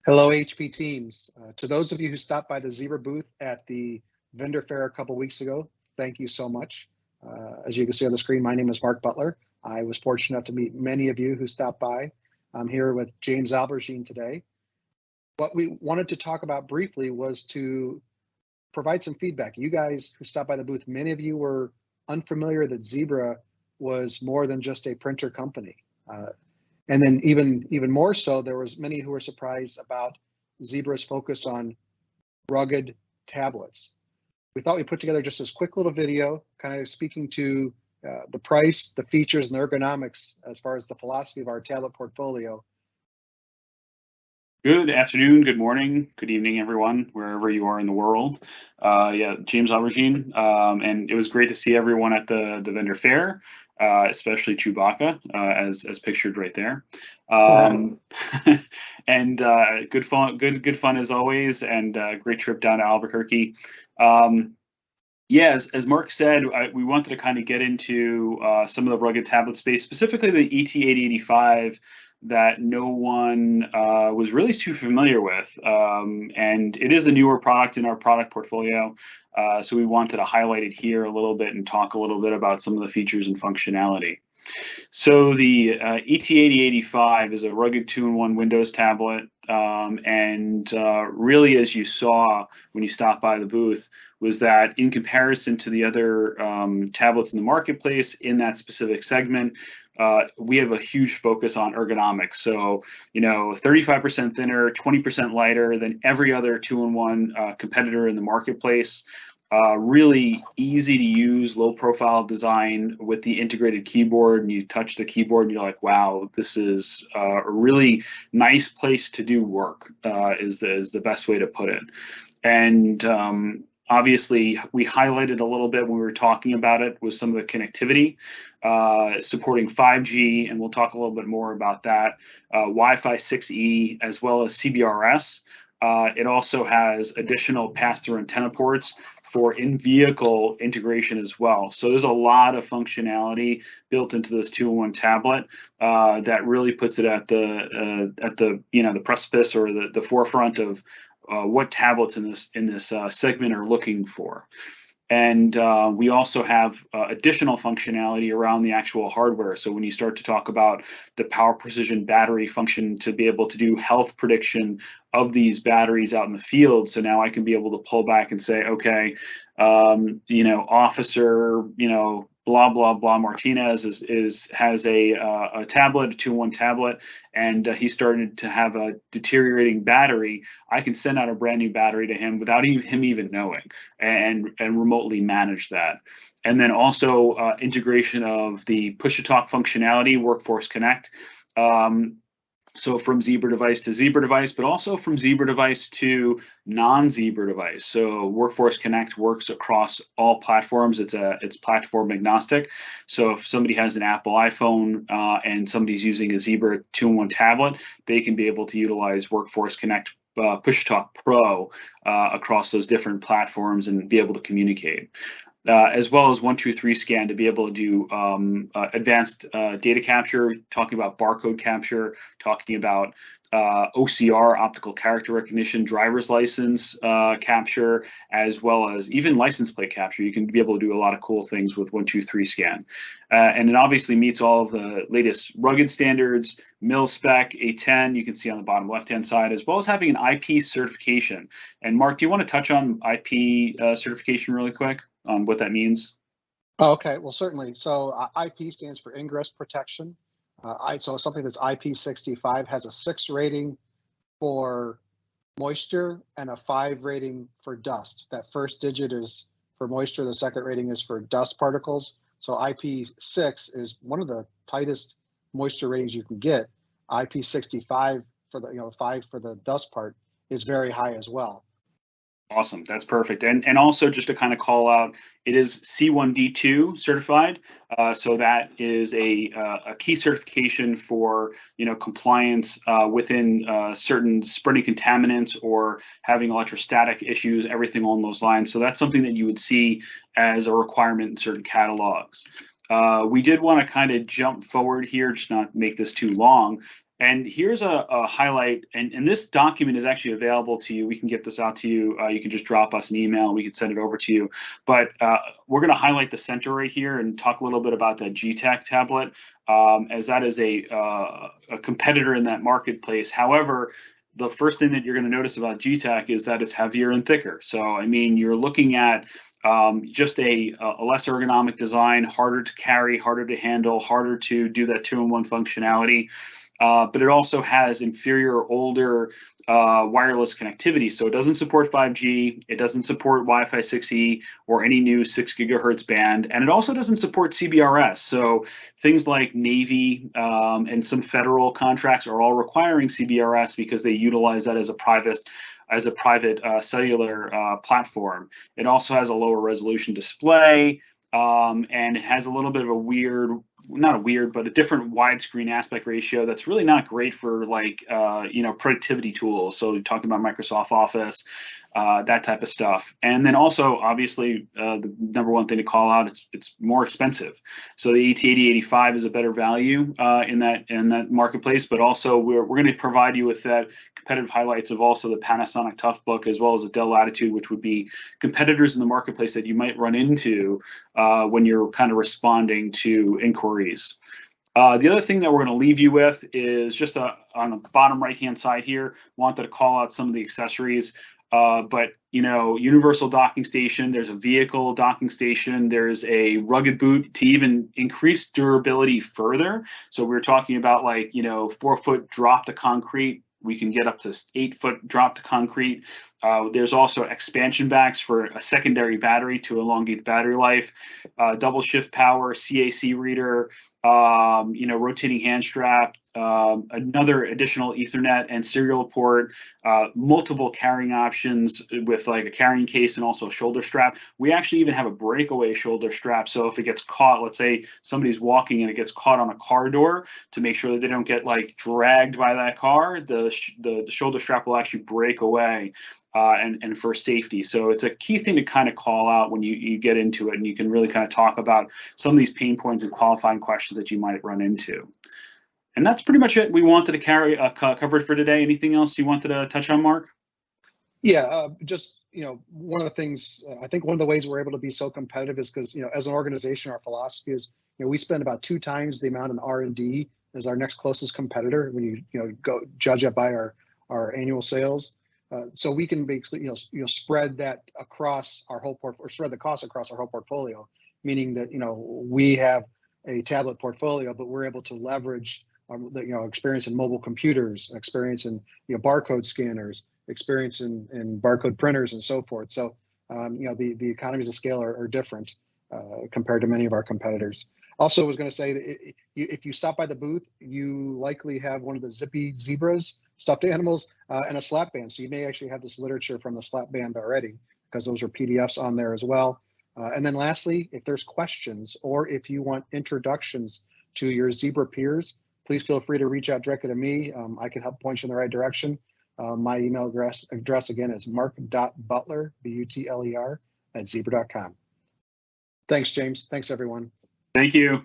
Hello, HP teams. To those of you who stopped by the Zebra booth at the vendor fair a couple weeks ago, thank you so much. As you can see on the screen, my name is Mark Butler. I was fortunate enough to meet many of you who stopped by. I'm here with James Albergine today. What we wanted to talk about briefly was to provide some feedback. You guys who stopped by the booth, many of you were unfamiliar that Zebra was more than just a printer company. And then even more so, there was many who were surprised about Zebra's focus on rugged tablets. We thought we'd put together just this quick little video, kind of speaking to the price, the features, and the ergonomics as far as the philosophy of our tablet portfolio. Good afternoon, good morning, good evening, everyone, wherever you are in the world. Yeah, James Albergine, and it was great to see everyone at the vendor fair, especially Chewbacca, as pictured right there. And good fun as always, and great trip down to Albuquerque. Yeah, as Mark said, we wanted to kind of get into some of the rugged tablet space, specifically the ET8 that no one was really too familiar with. And it is a newer product in our product portfolio. So we wanted to highlight it here a little bit and talk a little bit about some of the features and functionality. So the ET80 is a rugged 2-in-1 Windows tablet. And really, as you saw when you stopped by the booth, was that in comparison to the other tablets in the marketplace in that specific segment, we have a huge focus on ergonomics. So, 35% thinner, 20% lighter than every other 2-in-1 competitor in the marketplace. Really easy to use, low profile design with the integrated keyboard, and you touch the keyboard and you're like, wow, this is a really nice place to do work, is the best way to put it. And obviously, we highlighted a little bit when we were talking about it with some of the connectivity, supporting 5G, and we'll talk a little bit more about that, Wi-Fi 6E, as well as CBRS. It also has additional pass-through antenna ports for in-vehicle integration as well. So there's a lot of functionality built into this 2-in-1 tablet that really puts it at the precipice or the forefront of what tablets in this segment are looking for. And we also have additional functionality around the actual hardware. So when you start to talk about the power precision battery function to be able to do health prediction of these batteries out in the field, so now I can be able to pull back and say, okay, officer, blah blah blah Martinez has a tablet, a 2-in-1 tablet, and he started to have a deteriorating battery. I can send out a brand new battery to him without him even knowing, and remotely manage that. And then also integration of the push-to-talk functionality, Workforce Connect. So from Zebra device to Zebra device, but also from Zebra device to non-Zebra device. So Workforce Connect works across all platforms. It's platform agnostic. So if somebody has an Apple iPhone and somebody's using a Zebra 2-in-1 tablet, they can be able to utilize Workforce Connect Push-to-Talk Pro across those different platforms and be able to communicate. As well as 1, 2, 3 scan to be able to do advanced data capture, talking about barcode capture, talking about OCR, optical character recognition, driver's license capture, as well as even license plate capture. You can be able to do a lot of cool things with 1, 2, 3 scan. And it obviously meets all of the latest rugged standards, mil-spec, A10, you can see on the bottom left-hand side, as well as having an IP certification. And Mark, do you want to touch on IP certification really quick? On what that means? Oh, okay, well, certainly. So IP stands for Ingress Protection. So something that's IP65 has a 6 rating for moisture and a 5 rating for dust. That first digit is for moisture, the second rating is for dust particles. So IP6 is one of the tightest moisture ratings you can get. IP65 for the 5 for the dust part is very high as well. Awesome, that's perfect. And also just to kind of call out, it is C1D2 certified. So that is a key certification for compliance within certain spreading contaminants or having electrostatic issues, everything along those lines. So that's something that you would see as a requirement in certain catalogs. We did want to kind of jump forward here, just not make this too long, And here's a highlight, and this document is actually available to you. We can get this out to you. You can just drop us an email, and we can send it over to you. But we're going to highlight the center right here and talk a little bit about that GTAC tablet, as that is a competitor in that marketplace. However, the first thing that you're going to notice about GTAC is that it's heavier and thicker. So, I mean, you're looking at just a less ergonomic design, harder to carry, harder to handle, harder to do that 2-in-1 functionality. But it also has inferior, older wireless connectivity. So it doesn't support 5G, it doesn't support Wi-Fi 6E or any new 6 gigahertz band, and it also doesn't support CBRS. So things like Navy and some federal contracts are all requiring CBRS because they utilize that as a private cellular platform. It also has a lower resolution display, and it has a little bit of a weird, not a weird, but a different widescreen aspect ratio that's really not great for like, productivity tools. So talking about Microsoft Office, that type of stuff. And then also, obviously, the number one thing to call out, it's more expensive. So the ET80, ET85 is a better value in that marketplace, but also we're going to provide you with that competitive highlights of also the Panasonic Toughbook as well as the Dell Latitude, which would be competitors in the marketplace that you might run into when you're kind of responding to inquiries. The other thing that we're going to leave you with is just on the bottom right-hand side here, wanted to call out some of the accessories. But, universal docking station, there's a vehicle docking station, there's a rugged boot to even increase durability further. So we're talking about 4-foot drop to concrete. We can get up to 8-foot drop to concrete. There's also expansion backs for a secondary battery to elongate the battery life, double shift power, CAC reader, rotating hand strap, another additional Ethernet and serial port, multiple carrying options with like a carrying case and also a shoulder strap. We actually even have a breakaway shoulder strap. So if it gets caught, let's say somebody's walking and it gets caught on a car door, to make sure that they don't get like dragged by that car, the shoulder strap will actually break away. And for safety. So it's a key thing to kind of call out when you get into it, and you can really kind of talk about some of these pain points and qualifying questions that you might run into. And that's pretty much it. We wanted to cover it for today. Anything else you wanted to touch on, Mark? Yeah, one of the things, I think one of the ways we're able to be so competitive is because, as an organization, our philosophy is, we spend about 2 times the amount in R&D as our next closest competitor when you go judge it by our annual sales. So we can basically, spread that across our whole or spread the cost across our whole portfolio, meaning that, we have a tablet portfolio, but we're able to leverage, experience in mobile computers, experience in, barcode scanners, experience in barcode printers and so forth. So, the economies of scale are different compared to many of our competitors. Also, I was going to say that if you stop by the booth, you likely have one of the Zippy Zebras, stuffed animals, and a slap band. So you may actually have this literature from the slap band already, because those are PDFs on there as well. And then lastly, if there's questions or if you want introductions to your Zebra peers, please feel free to reach out directly to me. I can help point you in the right direction. My email address again is mark.butler, BUTLER, @zebra.com. Thanks, James. Thanks, everyone. Thank you.